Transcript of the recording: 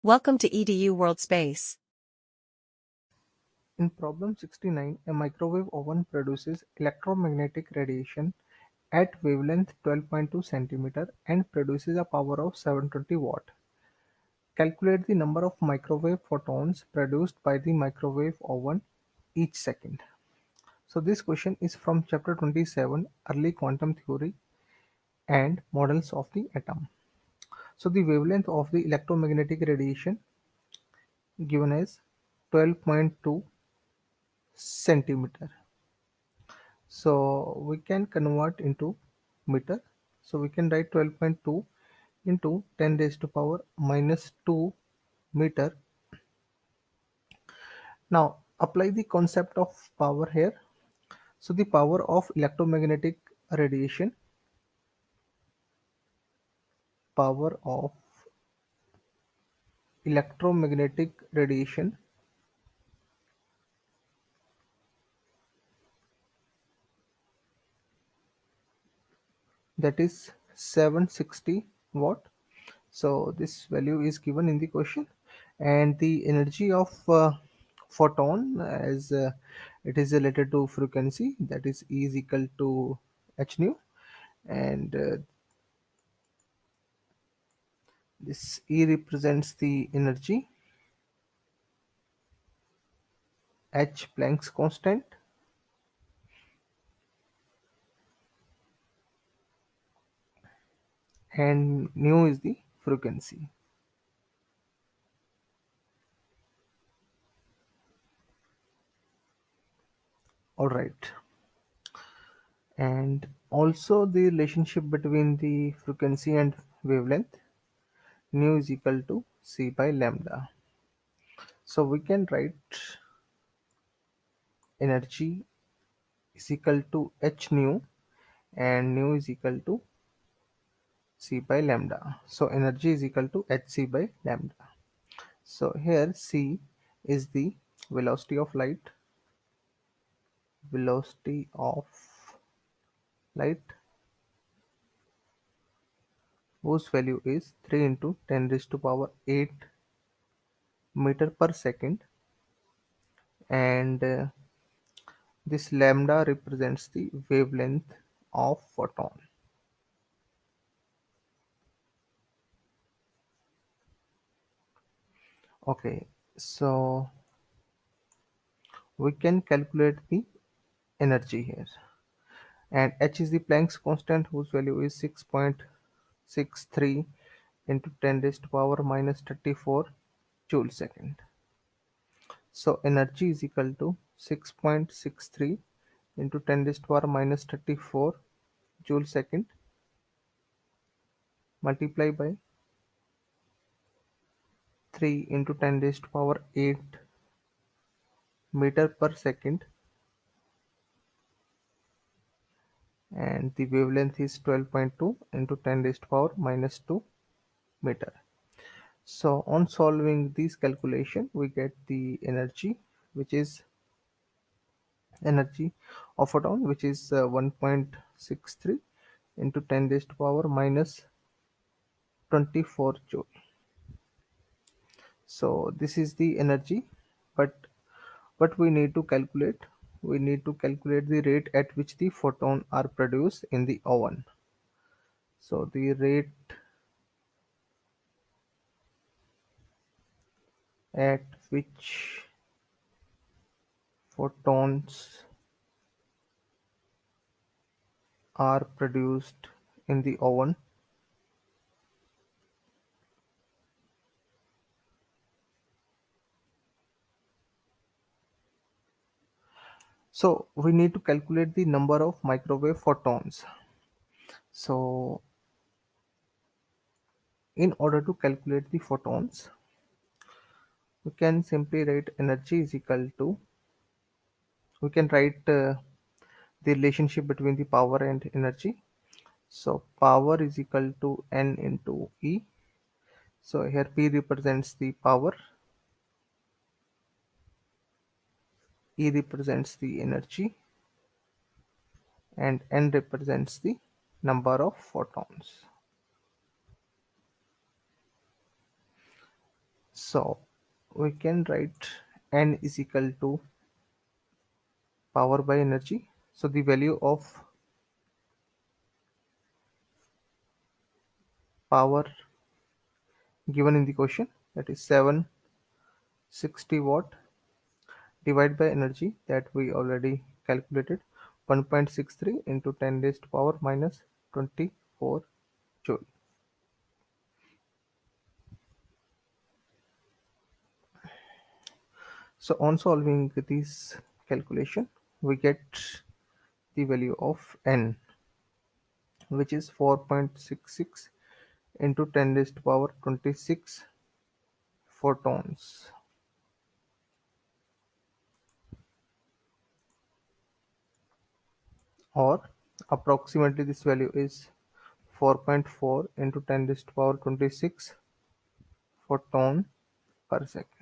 Welcome to EDU World Space. In problem 69, a microwave oven produces electromagnetic radiation at wavelength 12.2 cm and produces a power of 720 watt. Calculate the number of microwave photons produced by the microwave oven each second. So this question is from chapter 27, Early Quantum Theory and Models of the Atom. So the wavelength of the electromagnetic radiation given as 12.2 centimeter. So we can convert into meter. So we can write 12.2 into 10 raised to power minus 2 meter. Now apply the concept of power here. So the power of electromagnetic radiation, that is 760 watt. So this value is given in the question, and the energy of photon, as it is related to frequency, that is E is equal to h nu, and this E represents the energy, h Planck's constant, and nu is the frequency. All right, and also the relationship between the frequency and wavelength, nu is equal to c by lambda. So we can write energy is equal to h nu, and nu is equal to c by lambda. So energy is equal to hc by lambda. So here c is the velocity of light, velocity of light, whose value is 3 into 10 raised to power 8 meter per second, and this lambda represents the wavelength of photon. Okay, so we can calculate the energy here, and h is the Planck's constant, whose value is 6.63 into 10 raised to power minus 34 joule second. So energy is equal to 6.63 into 10 raised to power minus 34 joule second, multiply by 3 into 10 raised to power 8 meter per second, and the wavelength is 12.2 into 10 raised to power minus 2 meter. So on solving this calculation, we get the energy, which is energy of photon, which is 1.63 into 10 raised to power minus 24 joule. So this is the energy, but what we need to calculate, we need to calculate the rate at which the photon are produced in the oven. So the rate at which photons are produced in the oven. So we need to calculate the number of microwave photons. So in order to calculate the photons, we can simply write energy is equal to, we can write the relationship between the power and energy. So power is equal to N into E. So here P represents the power, E represents the energy, and N represents the number of photons. So we can write N is equal to power by energy. So the value of power given in the question, that is 760 watt, divided by energy that we already calculated, 1.63 into 10 raised to power minus 24 joule. So on solving this calculation, we get the value of N, which is 4.66 into 10 raised to power 26 photons, or approximately this value is 4.4 into 10 raised to power 26 photon per second.